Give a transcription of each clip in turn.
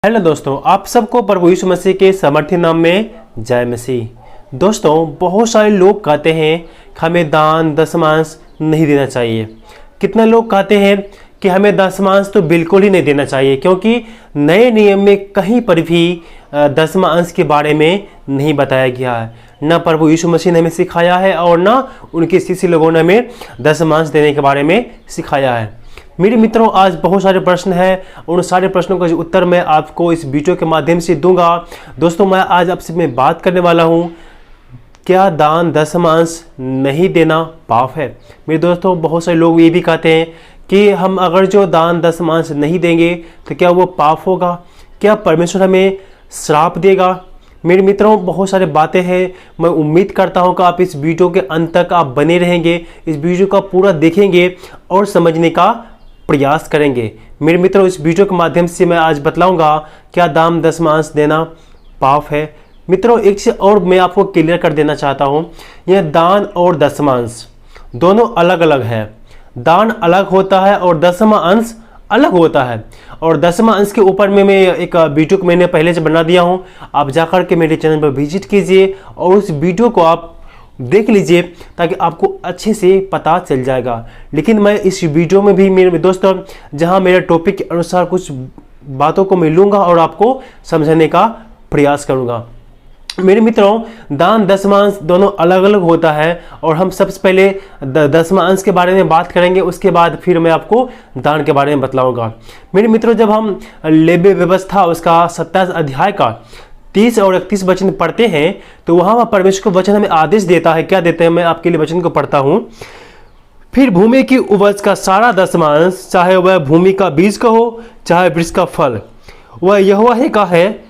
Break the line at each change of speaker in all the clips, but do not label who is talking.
Hello दोस्तों, आप सबको प्रभु यीशु मसीह के सामर्थ्य नाम में जय मसीह। दोस्तों, बहुत सारे लोग कहते हैं कि हमें दान दशमांश नहीं देना चाहिए। कितने लोग कहते हैं कि हमें दशमांश तो बिल्कुल ही नहीं देना चाहिए, क्योंकि नए नियम में कहीं पर भी दशमांश के बारे में नहीं बताया गया है। न प्रभु यीशु मसीह ने हमें सिखाया है और न उनके शिष्य लोगों ने हमें दशमांश देने के बारे में सिखाया है। मेरे मित्रों, आज बहुत सारे प्रश्न हैं। उन सारे प्रश्नों का उत्तर मैं आपको इस वीडियो के माध्यम से दूंगा। दोस्तों, मैं आज आपसे बात करने वाला हूं, क्या दान दशमांश नहीं देना पाप है। मेरे दोस्तों, बहुत सारे लोग ये भी कहते हैं कि हम अगर जो दान दशमांश नहीं देंगे तो क्या वो पाप होगा, क्या परमेश्वर हमें श्राप देगा। मेरे मित्रों, बहुत सारे बातें हैं। मैं उम्मीद करता हूं कि आप इस वीडियो के अंत तक आप बने रहेंगे, इस वीडियो का पूरा देखेंगे और समझने का प्रयास करेंगे। मेरे मित्रों, इस वीडियो के माध्यम से मैं आज बतलाऊंगा क्या दान दशमांश देना पाप है। मित्रों, एक चीज और मैं आपको क्लियर कर देना चाहता हूं, यह दान और दशमांश दोनों अलग अलग है। दान अलग होता है और दसवां अंश अलग होता है। और दसवां अंश के ऊपर में मैं एक वीडियो मैंने पहले से बना दिया हूं, आप जाकर के मेरे चैनल पर विजिट कीजिए और उस वीडियो को आप देख लीजिए ताकि आपको अच्छे से पता चल जाएगा। लेकिन मैं इस वीडियो में भी मेरे दोस्तों, जहां मेरे टॉपिक के अनुसार कुछ बातों को मैं लूँगा और आपको समझाने का प्रयास करूँगा। मेरे मित्रों, दान दशमांश दोनों अलग अलग होता है और हम सबसे पहले दसवां अंश के बारे में बात करेंगे, उसके बाद फिर मैं आपको दान के बारे में बतलाऊँगा। मेरे मित्रों, जब हम लेवी व्यवस्था उसका 27 अध्याय का 30 और 31 वचन पढ़ते हैं तो वहां परमेश्वर को वचन हमें आदेश देता है। क्या देते हैं, मैं आपके लिए वचन को पढ़ता हूं। फिर भूमि की उपज का सारा दशमांश, चाहे वह भूमि का बीज का हो चाहे वृक्ष का फल, वह यहोवा ही का है,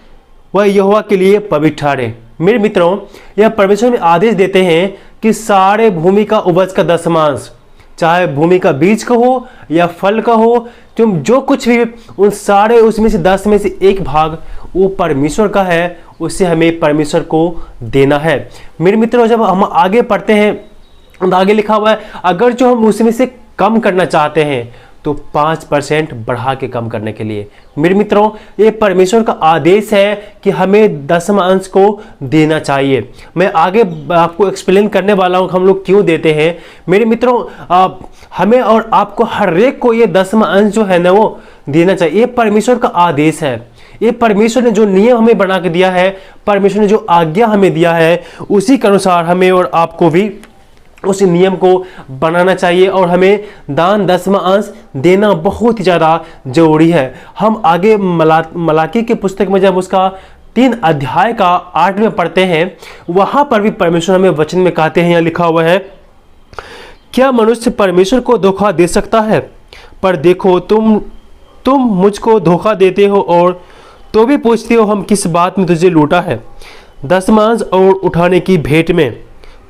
वह यहोवा के लिए पवित्र ठहरे। मेरे मित्रों, यह परमेश्वर में आदेश देते हैं कि सारे भूमि का उपज का दशमांश, चाहे भूमि का बीज का हो या फल का हो, तुम जो कुछ भी उन सारे उसमें से 10 में से एक भाग वो परमेश्वर का है, उससे हमें परमेश्वर को देना है। मेरे मित्रों, जब हम आगे पढ़ते हैं, आगे लिखा हुआ है, अगर जो हम उसमें से कम करना चाहते हैं तो 5% बढ़ा के कम करने के लिए। मेरे मित्रों, ये परमेश्वर का आदेश है कि हमें दसवां अंश को देना चाहिए। मैं आगे आपको एक्सप्लेन करने वाला हूँ हम लोग क्यों देते हैं। मेरे मित्रों, हमें और आपको हर एक को ये दसवां अंश जो है ना वो देना चाहिए। ये परमेश्वर का आदेश है। ये परमेश्वर ने जो नियम हमें बना के दिया है, परमेश्वर ने जो आज्ञा हमें दिया है, उसी के अनुसार हमें और आपको भी उस नियम को बनाना चाहिए और हमें दान दसवां अंश देना बहुत ही ज़्यादा जरूरी है। हम आगे मलाकी की पुस्तक में जब उसका 3 अध्याय का 8 में पढ़ते हैं, वहां पर भी परमेश्वर हमें वचन में कहते हैं, यहाँ लिखा हुआ है, क्या मनुष्य परमेश्वर को धोखा दे सकता है? पर देखो, तुम मुझको धोखा देते हो और तो भी पूछते हो हम किस बात में तुझे लूटा है। दशमांश और उठाने की भेंट में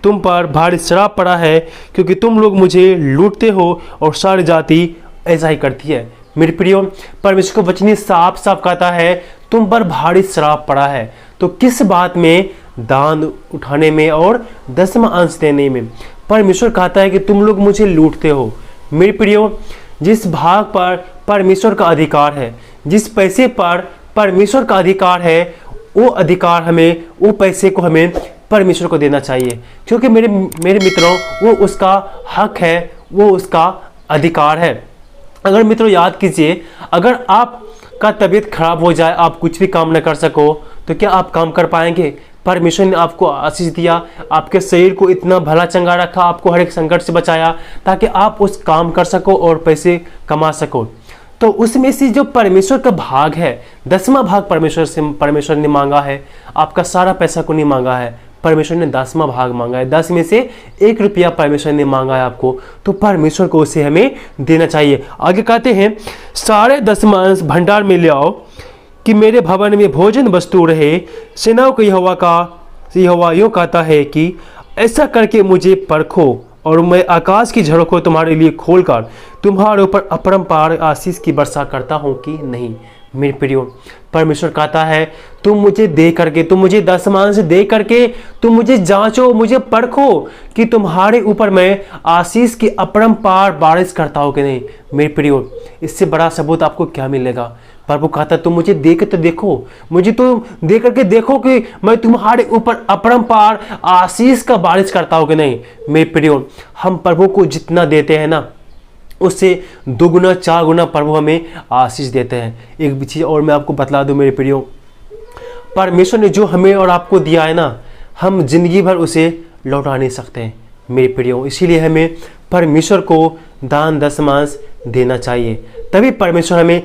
तुम पर भारी श्राप पड़ा है, क्योंकि तुम लोग मुझे लूटते हो और सारी जाति ऐसा ही करती है। मेरे प्रियो, परमेश्वर का वचन साफ साफ कहता है तुम पर भारी श्राप पड़ा है। तो किस बात में? दान उठाने में और दसवां अंश देने में। परमेश्वर कहता है कि तुम लोग मुझे लूटते हो। मेरे प्रियो, जिस भाग पर परमेश्वर का अधिकार है, जिस पैसे पर परमेश्वर का अधिकार है, वो अधिकार हमें, वो पैसे को हमें परमेश्वर को देना चाहिए, क्योंकि मेरे मित्रों, वो उसका हक है, वो उसका अधिकार है। अगर मित्रों याद कीजिए, अगर आपका तबीयत खराब हो जाए, आप कुछ भी काम न कर सको, तो क्या आप काम कर पाएंगे? परमेश्वर ने आपको आशीष दिया, आपके शरीर को इतना भला चंगा रखा, आपको हर एक संकट से बचाया ताकि आप उस काम कर सको और पैसे कमा सको। तो उसमें से जो परमेश्वर का भाग है, 10वां भाग परमेश्वर ने मांगा है। आपका सारा पैसा को नहीं मांगा है, परमेश्वर ने 10वां भाग मांगा है। 10 में से 1 रुपया परमेश्वर ने मांगा है आपको, तो परमेश्वर को उसे हमें देना चाहिए। आगे कहते हैं, सारे दसवां अंश भंडार में ले आओ कि मेरे भवन में भोजन वस्तु रहे। सेनाओं के यहोवा यूं कहता है कि ऐसा करके मुझे परखो और मैं आकाश की झड़कों को तुम्हारे लिए खोलकर तुम्हारे ऊपर अपरंपार आशीष की वर्षा करता हूं कि नहीं। मेरे प्रियो, परमेश्वर कहता है तुम मुझे दे करके, तुम मुझे दसवां अंश दे करके तुम मुझे जांचो, मुझे परखो कि तुम्हारे ऊपर मैं आशीष की अपरंपार बारिश करता हूं कि नहीं। मेरे प्रियो, इससे बड़ा सबूत आपको क्या मिलेगा? प्रभु कहता तुम मुझे देख तो देखो, मुझे तो देख करके देखो कि मैं तुम्हारे ऊपर अपरंपार आशीष का बारिश करता हूं कि नहीं। मेरे प्रियो, हम प्रभु को जितना देते हैं ना, उससे दुगुना 4 गुना प्रभु हमें आशीष देते हैं। एक चीज़ और मैं आपको बतला दूं मेरे प्रियो, परमेश्वर ने जो हमें और आपको दिया है ना, हम जिंदगी भर उसे लौटा नहीं सकते हैं मेरे प्रियो। इसीलिए हमें परमेश्वर को दान दशमांश देना चाहिए, तभी परमेश्वर हमें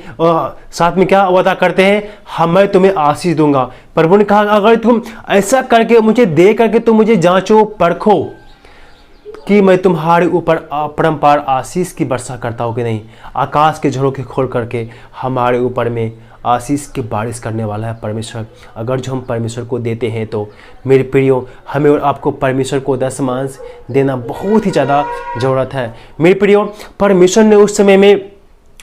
साथ में क्या वादा करते हैं, मैं तुम्हें आशीष दूंगा। प्रभु ने कहा अगर तुम ऐसा करके मुझे दे करके तुम मुझे जांचो परखो कि मैं तुम्हारे ऊपर अपरंपार आशीष की वर्षा करता हूँ कि नहीं। आकाश के झरोखे खोल करके हमारे ऊपर में आशीष की बारिश करने वाला है परमेश्वर, अगर जो हम परमेश्वर को देते हैं तो। मेरे प्रियो, हमें और आपको परमेश्वर को दशमांश देना बहुत ही ज़्यादा ज़रूरत है मेरे प्रियो। परमेश्वर ने उस समय में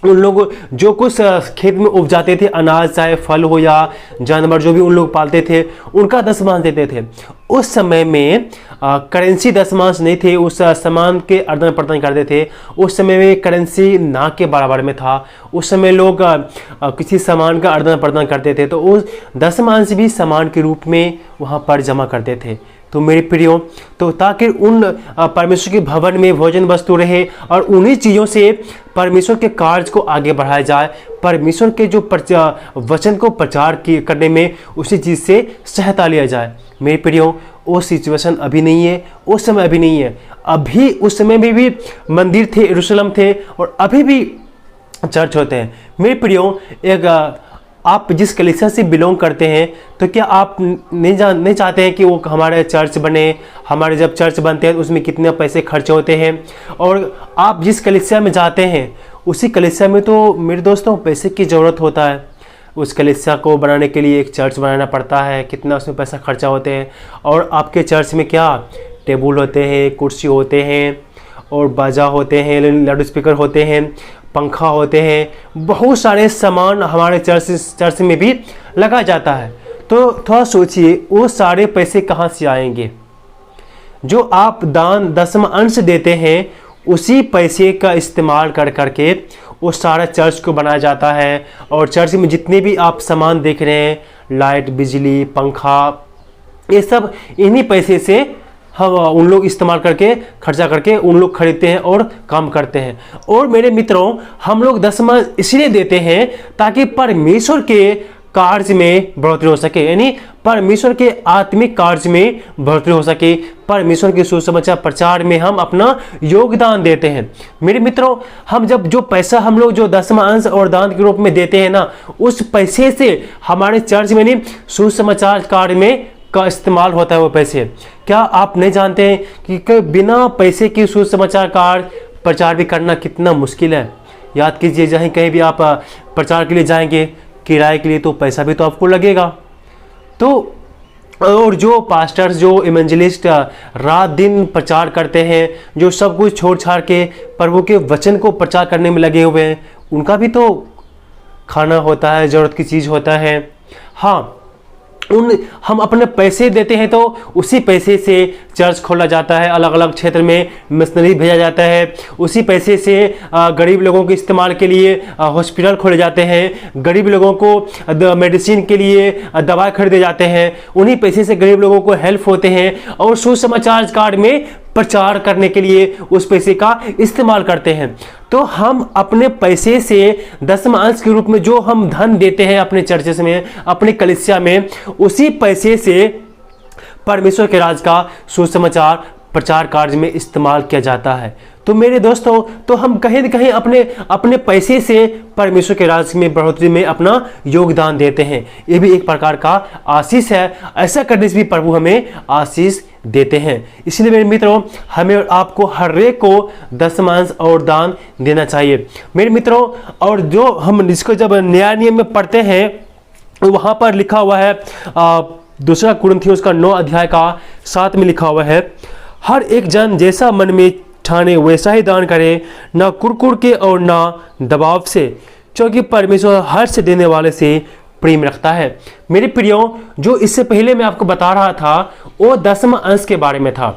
उन लोग जो कुछ खेत में उपजाते थे, अनाज चाहे फल हो या जानवर जो भी उन लोग पालते थे, उनका दशमांश देते थे। उस समय में करेंसी दशमांश नहीं थे, उस सामान के आदान प्रदान करते थे। उस समय में करेंसी ना के बराबर में था। उस समय लोग किसी सामान का आदान प्रदान करते थे तो उस दशमांश भी सामान के रूप में वहाँ पर जमा करते थे। तो मेरे प्रियो, तो ताकि उन परमेश्वर के भवन में भोजन वस्तु रहे और उन्हीं चीज़ों से परमेश्वर के कार्य को आगे बढ़ाया जाए, परमेश्वर के जो वचन को प्रचार करने में उसी चीज़ से सहायता लिया जाए। मेरे प्रियो, वो सिचुएशन अभी नहीं है, उस समय अभी नहीं है। अभी उस समय में भी मंदिर थे, यरूशलेम थे, और अभी भी चर्च होते हैं। मेरे प्रियो, एक आप जिस कलीसिया से बिलोंग करते हैं, तो क्या आप नहीं चाहते हैं कि वो हमारे चर्च बने? हमारे जब चर्च बनते हैं तो उसमें कितने पैसे खर्च होते हैं, और आप जिस कलीसिया में जाते हैं उसी कलीसिया में तो मेरे दोस्तों पैसे की ज़रूरत होता है। उस कलीसिया को बनाने के लिए एक चर्च बनाना पड़ता है, कितना उसमें पैसा खर्चा होते हैं। और आपके चर्च में क्या टेबल होते हैं, कुर्सी होते हैं, और बाजा होते हैं, लाउड स्पीकर होते हैं, पंखा होते हैं, बहुत सारे सामान हमारे चर्च में भी लगा जाता है। तो थोड़ा सोचिए वो सारे पैसे कहाँ से आएंगे? जो आप दान दशम अंश देते हैं उसी पैसे का इस्तेमाल कर करके वो सारा चर्च को बनाया जाता है। और चर्च में जितने भी आप सामान देख रहे हैं, लाइट, बिजली, पंखा, ये सब इन्हीं पैसे से हम उन लोग इस्तेमाल करके खर्चा करके उन लोग खरीदते हैं और काम करते हैं। और मेरे मित्रों, हम लोग दशमांश इसलिए देते हैं ताकि परमेश्वर के कार्य में बढ़ोतरी हो सके, यानी परमेश्वर के आत्मिक कार्य में बढ़ोतरी हो सके, परमेश्वर के सुसमाचार प्रचार में हम अपना योगदान देते हैं। मेरे मित्रों, हम जब जो पैसा हम लोग जो दशमांश और दान के रूप में देते हैं ना, उस पैसे से हमारे चर्च में नहीं सुसमाचार कार्य में का इस्तेमाल होता है। वो पैसे, क्या आप नहीं जानते हैं कि बिना पैसे की सुसमाचार कार्य प्रचार भी करना कितना मुश्किल है? याद कीजिए, जहाँ कहीं भी आप प्रचार के लिए जाएंगे, किराए के लिए तो पैसा भी तो आपको लगेगा। तो और जो पास्टर्स, जो इवेंजलिस्ट रात दिन प्रचार करते हैं, जो सब कुछ छोड़ छाड़ के प्रभु के वचन को प्रचार करने में लगे हुए हैं, उनका भी तो खाना होता है, ज़रूरत की चीज़ होता है। हाँ, हम अपने पैसे देते हैं तो उसी पैसे से चर्च खोला जाता है, अलग अलग क्षेत्र में मिशनरी भेजा जाता है, उसी पैसे से गरीब लोगों के इस्तेमाल के लिए हॉस्पिटल खोले जाते हैं, गरीब लोगों को मेडिसिन के लिए दवाई खरीदे जाते हैं, उन्हीं पैसे से गरीब लोगों को हेल्प होते हैं, और सुसमाचार कार्य में प्रचार करने के लिए उस पैसे का इस्तेमाल करते हैं। तो हम अपने पैसे से दशमांश के रूप में जो हम धन देते हैं अपने चर्चेस में, अपने कलीसिया में, उसी पैसे से परमेश्वर के राज का सुसमाचार प्रचार कार्य में इस्तेमाल किया जाता है। तो मेरे दोस्तों, तो हम कहीं न कहीं अपने पैसे से परमेश्वर के राज में बढ़ोतरी में अपना योगदान देते हैं। ये भी एक प्रकार का आशीष है। ऐसा करने से भी प्रभु हमें आशीष देते हैं। इसलिए मेरे मित्रों, हमें और आपको हर एक को दशमांश और दान देना चाहिए मेरे मित्रों। और जो हम इसको जब न्याय नियम में पढ़ते हैं, वहाँ पर लिखा हुआ है 2 कुरिन्थियों का 9 अध्याय का 7 में लिखा हुआ है, हर एक जन जैसा मन में ठाने वैसा ही दान करे, ना कुरकुर के और ना दबाव से, क्योंकि परमेश्वर हर्ष देने वाले से प्रेम रखता है। मेरे प्रियो, जो इससे पहले मैं आपको बता रहा था वो दशम अंश के बारे में था,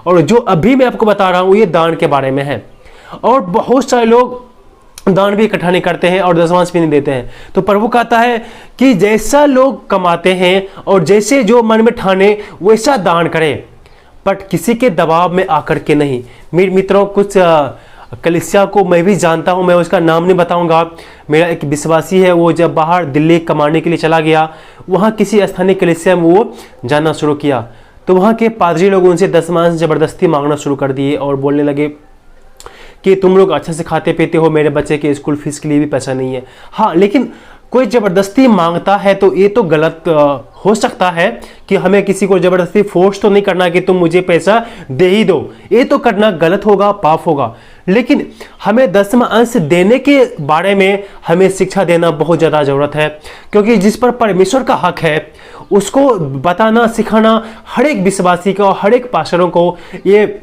और जो अभी मैं आपको बता रहा हूँ ये दान के बारे में है। और बहुत सारे लोग दान भी इकट्ठा नहीं करते हैं और दशमांश भी नहीं देते हैं। तो प्रभु कहता है कि जैसा लोग कमाते हैं और जैसे जो मन में ठाने वैसा दान करें, बट किसी के दबाव में आकर के नहीं। मेरे मित्रों, कुछ कलीसिया को मैं भी जानता हूं, मैं उसका नाम नहीं बताऊंगा। मेरा एक विश्वासी है, वो जब बाहर दिल्ली कमाने के लिए चला गया, वहाँ किसी स्थानीय कलीसिया में वो जाना शुरू किया, तो वहाँ के पादरी लोग उनसे दशमांश ज़बरदस्ती मांगना शुरू कर दिए और बोलने लगे कि तुम लोग अच्छे से खाते पीते हो, मेरे बच्चे के स्कूल फीस के लिए भी पैसा नहीं है। हाँ, लेकिन कोई ज़बरदस्ती मांगता है तो ये तो गलत हो सकता है कि हमें किसी को ज़बरदस्ती फोर्स तो नहीं करना कि तुम मुझे पैसा दे ही दो, ये तो करना गलत होगा, पाप होगा। लेकिन हमें दसवां अंश देने के बारे में हमें शिक्षा देना बहुत ज़्यादा ज़रूरत है, क्योंकि जिस पर परमेश्वर का हक है उसको बताना सिखाना हर एक विश्वासी को, हर एक पास्टरों को ये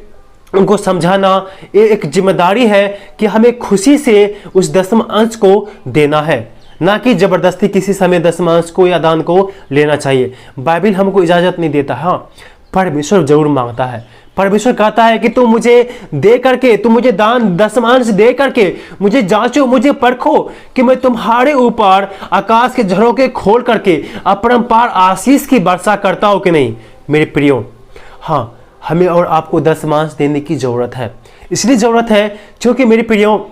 उनको समझाना ये एक जिम्मेदारी है कि हमें खुशी से उस दसवां अंश को देना है, ना कि जबरदस्ती किसी समय दसवां अंश को या दान को लेना चाहिए। बाइबल हमको इजाजत नहीं देता। हाँ, परमेश्वर जरूर मांगता है। परमेश्वर कहता है कि तुम मुझे दे करके, तुम मुझे दान दसवां अंश दे करके मुझे जांचो, मुझे परखो कि मैं तुम्हारे ऊपर आकाश के झरोखे खोल करके अपरंपार आशीष की वर्षा करता हूं कि नहीं। मेरे प्रियो, हाँ, हमें और आपको दशमांश देने की ज़रूरत है। इसलिए ज़रूरत है क्योंकि मेरे प्रियो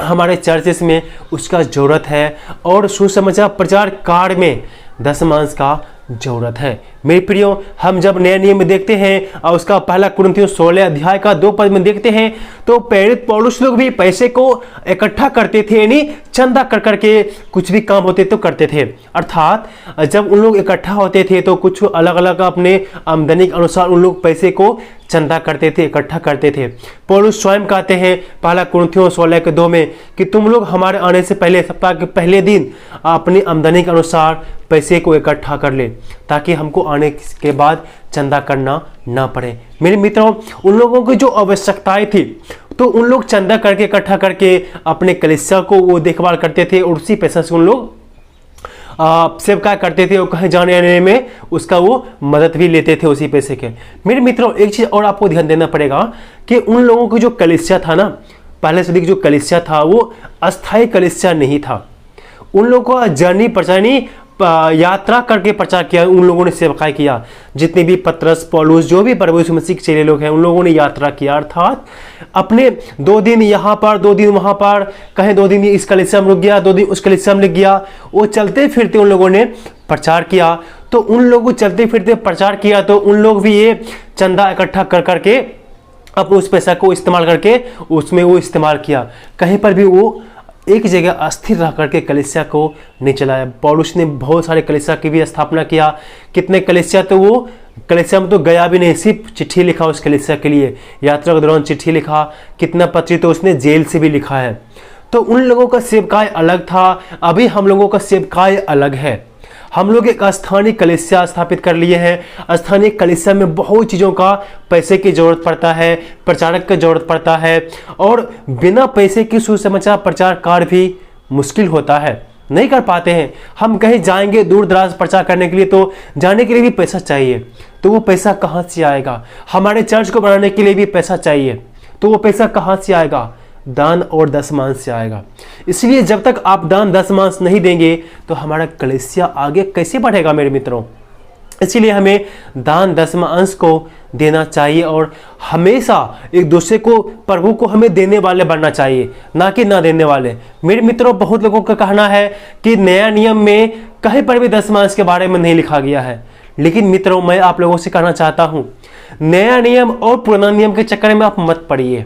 हमारे चर्चेस में उसका ज़रूरत है और सुसमाचार प्रचार कार्य में दशमांश का ज़रूरत है। मेरे प्रियो, हम जब नए नियम में देखते हैं और उसका पहला कुरिन्थियों 16 अध्याय का 2 पद में देखते हैं तो प्रेरित पौलुस लोग भी पैसे को इकट्ठा करते थे, यानी चंदा कर करके कुछ भी काम होते तो करते थे। अर्थात जब उन लोग इकट्ठा होते थे तो कुछ अलग अलग अपने आमदनी के अनुसार उन लोग पैसे को चंदा करते थे, इकट्ठा करते थे। पौलुस स्वयं कहते हैं पहला कुरिन्थियों 16 के 2 में कि तुम लोग हमारे आने से पहले, सप्ताह के पहले दिन अपनी आमदनी के अनुसार पैसे को इकट्ठा कर ले, ताकि हमको आने के बाद चंदा करना ना पड़े। मेरे मित्रों, उन लोगों की जो आवश्यकताएं थी तो उन लोग चंदा करके इकट्ठा करके अपने कलीसिया को वो देखभाल करते थे और उसी पैसे से उन लोग सेवका करते थे और कहीं जाने आने में उसका वो मदद भी लेते थे उसी पैसे के। मेरे मित्रों, एक चीज़ और आपको ध्यान देना पड़ेगा कि उन लोगों को जो कलीसिया था ना, पहले से जो कलीसिया था वो अस्थायी कलीसिया नहीं था। उन लोगों का जर्नी प्रचारनी यात्रा करके प्रचार किया, उन लोगों ने सेवकाई किया। जितने भी पतरस, पौलुस, जो भी प्रभु यीशु मसीह के चेले लोग हैं, उन लोगों ने यात्रा किया। अर्थात अपने 2 दिन यहाँ पर, 2 दिन वहाँ पर, कहीं 2 दिन इस कलीसिया में रुक गया, 2 दिन उस कलीसिया में लग गया। वो चलते फिरते उन लोगों ने प्रचार किया। तो उन लोगों चलते फिरते प्रचार किया तो उन लोग भी ये चंदा इकट्ठा कर करके अपने उस पैसा को इस्तेमाल करके उसमें वो इस्तेमाल किया। कहीं पर भी वो एक जगह अस्थिर रह करके कलीसिया को नहीं चलाया। पौलुस ने बहुत सारे कलीसिया की भी स्थापना किया। कितने कलीसिया, तो वो कलीसिया में तो गया भी नहीं, सिर्फ चिट्ठी लिखा उस कलीसिया के लिए, यात्रा के दौरान चिट्ठी लिखा। कितना पत्री तो उसने जेल से भी लिखा है। तो उन लोगों का सेवकाय अलग था, अभी हम लोगों का सेवकाय अलग है। हम लोग एक स्थानीय कलीसिया स्थापित कर लिए हैं। स्थानीय कलीसिया में बहुत चीज़ों का पैसे की जरूरत पड़ता है, प्रचारक की जरूरत पड़ता है, और बिना पैसे की सुसमाचार प्रचार कार्य भी मुश्किल होता है, नहीं कर पाते हैं। हम कहीं जाएंगे दूर दराज प्रचार करने के लिए तो जाने के लिए भी पैसा चाहिए, तो वो पैसा कहाँ से आएगा? हमारे चर्च को बनाने के लिए भी पैसा चाहिए, तो वो पैसा कहाँ से आएगा? दान और दशमांश से आएगा। इसलिए जब तक आप दान दशमांश नहीं देंगे तो हमारा कलीसिया आगे कैसे बढ़ेगा मेरे मित्रों? इसलिए हमें दान दशमांश को देना चाहिए और हमेशा एक दूसरे को, प्रभु को हमें देने वाले बनना चाहिए, ना कि ना देने वाले। मेरे मित्रों, बहुत लोगों का कहना है कि नया नियम में कहीं पर भी दशमांश के बारे में नहीं लिखा गया है। लेकिन मित्रों, मैं आप लोगों से कहना चाहता हूँ, नया नियम और पुराना नियम के चक्कर में आप मत पड़िए।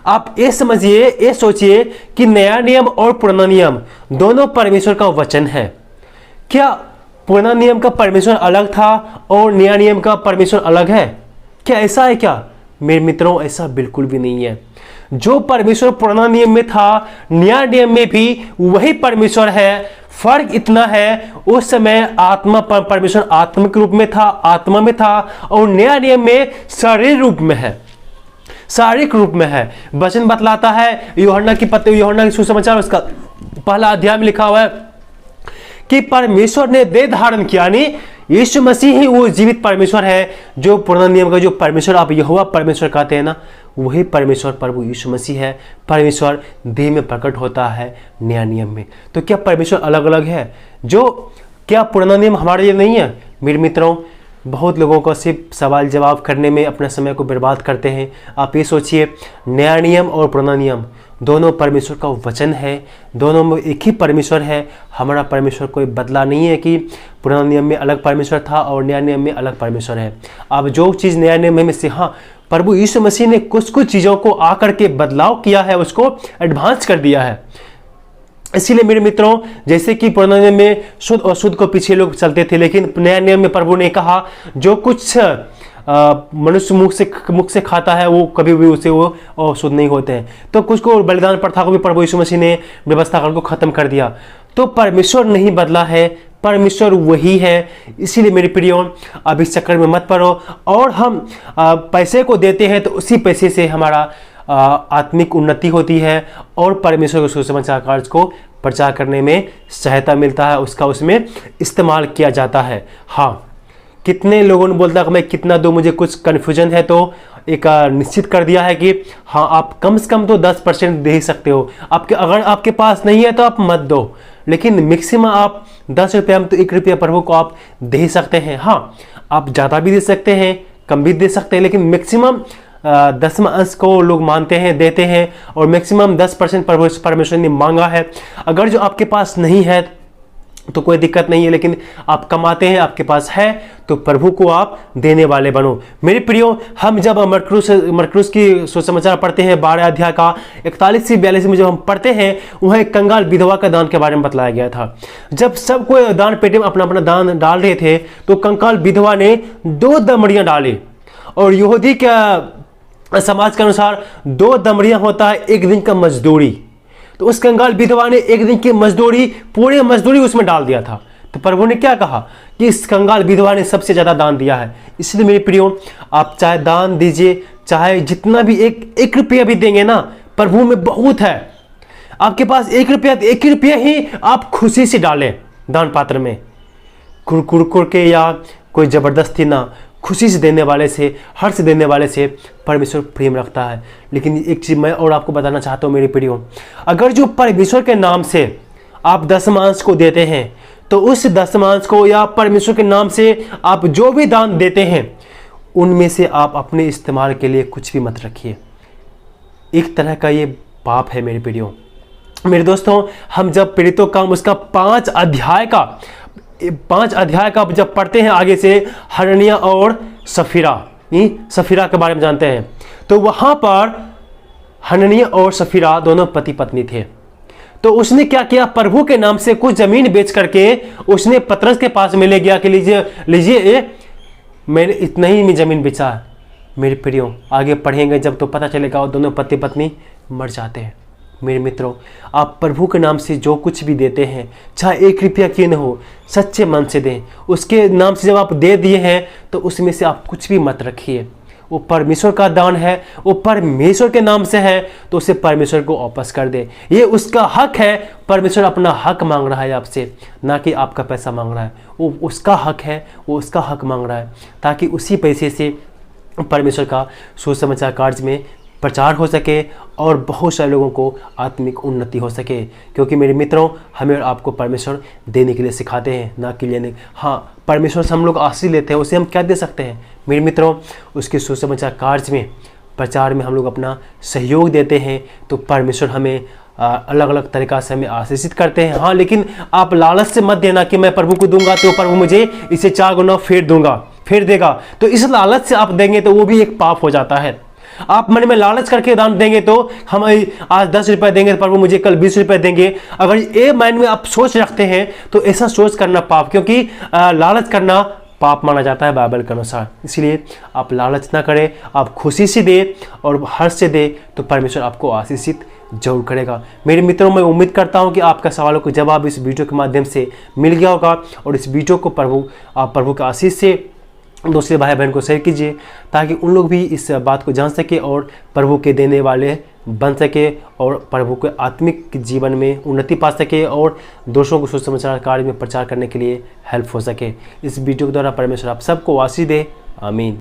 आप ये समझिए, ये सोचिए कि नया नियम और पुराना नियम दोनों परमेश्वर का वचन है। क्या पुराना नियम का परमेश्वर अलग था और नया नियम का परमेश्वर अलग है? क्या ऐसा है क्या? मेरे मित्रों, ऐसा बिल्कुल भी नहीं है। जो परमेश्वर पुराना नियम में था, नया नियम में भी वही परमेश्वर है। फर्क इतना है, उस समय आत्मा, परमेश्वर आत्मा के रूप में था, आत्मा में था, और नया नियम में शरीर रूप में है, शारीरिक रूप में है। वचन बतलाता है, यूहन्ना की सुसमाचार उसका पहला अध्याय में लिखा हुआ है कि परमेश्वर ने देह धारण किया, यानी यीशु मसीह ही वो जीवित परमेश्वर है। जो पुराना नियम का जो परमेश्वर आप यहोवा परमेश्वर कहते हैं ना, वही परमेश्वर प्रभु यीशु मसीह है। परमेश्वर देह में प्रकट होता है नया नियम में। तो क्या परमेश्वर अलग अलग है? जो क्या पुराना नियम हमारे लिए नहीं है? मेरे मित्रों, बहुत लोगों को सिर्फ सवाल जवाब करने में अपने समय को बर्बाद करते हैं। आप ये सोचिए, नया नियम और पुराना नियम दोनों परमेश्वर का वचन है, दोनों में एक ही परमेश्वर है। हमारा परमेश्वर कोई बदला नहीं है कि पुराना नियम में अलग परमेश्वर था और नया नियम में अलग परमेश्वर है। अब जो चीज़ नया नियम में से, हाँ, प्रभु यीशु मसीह ने कुछ कुछ चीज़ों को आकर के बदलाव किया है, उसको एडवांस कर दिया है। इसीलिए मेरे मित्रों, जैसे कि पुराने नियम में शुद्ध और शुद्ध को पीछे लोग चलते थे, लेकिन नया नियम में प्रभु ने कहा जो कुछ मनुष्य मुख से खाता है वो कभी भी उसे वो शुद्ध नहीं होते हैं। तो कुछ को बलिदान प्रथा को भी प्रभु यीशु मसीह ने व्यवस्था को खत्म कर दिया। तो परमेश्वर नहीं बदला है, परमेश्वर वही है। इसीलिए मेरे प्रियो, अब इस चक्कर में मत पड़ो। और हम पैसे को देते हैं तो उसी पैसे से हमारा आत्मिक उन्नति होती है और परमेश्वर के सुसमाचार कार्य को प्रचार करने में सहायता मिलता है, उसका उसमें इस्तेमाल किया जाता है। हाँ, कितने लोगों ने बोलता कि मैं कितना दूं, मुझे कुछ कन्फ्यूजन है, तो एक निश्चित कर दिया है कि हाँ, आप कम से कम तो 10% दे ही सकते हो। अगर आपके पास नहीं है तो आप मत दो, लेकिन मैक्सिमम आप 10 रुपये में तो 1 रुपया प्रभु को आप दे ही सकते हैं। हाँ, आप ज़्यादा भी दे सकते हैं, कम भी दे सकते हैं, लेकिन मैक्सिमम 10वां अंश को लोग मानते हैं, देते हैं, और मैक्सिमम 10% परमेश्वर ने मांगा है। अगर जो आपके पास नहीं है तो कोई दिक्कत नहीं है, लेकिन आप कमाते हैं, आपके पास है, तो प्रभु को आप देने वाले बनो। मेरे प्रियो, हम जब मरकुस की सुसमाचार पढ़ते हैं 12 अध्याय का 41 से 42 में जब हम पढ़ते हैं, वहाँ एक कंगाल विधवा का दान के बारे में बतलाया गया था। जब सब कोई दान पेटी में अपना अपना दान डाल रहे थे, तो कंगाल विधवा ने 2 दमड़ियाँ डाली, और यहूदी का समाज के अनुसार 2 दमड़ियाँ होता है 1 दिन का मजदूरी। तो उस कंगाल विधवा ने 1 दिन की मजदूरी, पूरी मजदूरी उसमें डाल दिया था। तो प्रभु ने क्या कहा कि इस कंगाल विधवा ने सबसे ज्यादा दान दिया है। इसलिए मेरे प्रियो, आप चाहे दान दीजिए, चाहे जितना भी एक रुपया भी देंगे ना, प्रभु में बहुत है। आपके पास 1 रुपया, 1 रुपया ही आप खुशी से डालें दान पात्र में, कुर के या कोई जबरदस्ती ना, खुशी से देने वाले से, हर्ष से देने वाले से परमेश्वर प्रेम रखता है। लेकिन एक चीज़ मैं और आपको बताना चाहता हूँ मेरे प्रियो, अगर जो परमेश्वर के नाम से आप दशमांश को देते हैं, तो उस दशमांश को या परमेश्वर के नाम से आप जो भी दान देते हैं, उनमें से आप अपने इस्तेमाल के लिए कुछ भी मत रखिए। एक तरह का ये पाप है मेरे प्रियो। मेरे दोस्तों, हम जब पीड़ितों का उसका 5 अध्याय का जब पढ़ते हैं आगे से, हनन्याह और सफीरा के बारे में जानते हैं, तो वहां पर हनन्याह और सफीरा दोनों पति पत्नी थे। तो उसने क्या किया, प्रभु के नाम से कुछ जमीन बेच करके उसने पतरस के पास में ले गया कि लीजिए मैंने इतना ही में जमीन बेचा। मेरे प्रियो, आगे पढ़ेंगे जब तो पता चलेगा वो दोनों पति पत्नी मर जाते हैं। मेरे मित्रों, आप प्रभु के नाम से जो कुछ भी देते हैं, चाहे 1 रुपया क्यों न हो, सच्चे मन से दें। उसके नाम से जब आप दे दिए हैं, तो उसमें से आप कुछ भी मत रखिए। वो परमेश्वर का दान है, वो परमेश्वर के नाम से है, तो उसे परमेश्वर को वापस कर दे। ये उसका हक है। परमेश्वर अपना हक मांग रहा है आपसे, ना कि आपका पैसा मांग रहा है। वो उसका हक है, वो उसका हक मांग रहा है, ताकि उसी पैसे से परमेश्वर का सुसमाचार कार्य में प्रचार हो सके और बहुत सारे लोगों को आत्मिक उन्नति हो सके। क्योंकि मेरे मित्रों, हमें और आपको परमेश्वर देने के लिए सिखाते हैं, ना कि लेने। हाँ, परमेश्वर से हम लोग आशीष लेते हैं, उसे हम क्या दे सकते हैं मेरे मित्रों? उसके सुसमाचार कार्य में, प्रचार में हम लोग अपना सहयोग देते हैं, तो परमेश्वर हमें अलग अलग तरीक़ा से हमें आशीषित करते हैं। हाँ, लेकिन आप लालच से मत देना कि मैं प्रभु को दूंगा तो प्रभु मुझे इसे 4 गुना फेर देगा। तो इस लालच से आप देंगे तो वो भी एक पाप हो जाता है। आप मन में लालच करके दान देंगे, तो हम आज 10 रुपये देंगे तो प्रभु मुझे कल 20 रुपये देंगे। अगर ये माइंड में आप सोच रखते हैं, तो ऐसा सोच करना पाप, क्योंकि लालच करना पाप माना जाता है बाइबल के अनुसार। इसलिए आप लालच ना करें, आप खुशी से दे और हर्ष से दे, तो परमेश्वर आपको आशीषित जरूर करेगा। मेरे मित्रों, मैं उम्मीद करता हूं कि आपका सवालों को जवाब इस वीडियो के माध्यम से मिल गया होगा, और इस वीडियो को आप प्रभु के आशीष से दूसरे भाई बहन को शेयर कीजिए, ताकि उन लोग भी इस बात को जान सके और प्रभु के देने वाले बन सके, और प्रभु के आत्मिक जीवन में उन्नति पा सके, और दूसरों को सुसमाचार कार्य में प्रचार करने के लिए हेल्प हो सके। इस वीडियो के द्वारा परमेश्वर आप सबको आशीष दे। आमीन।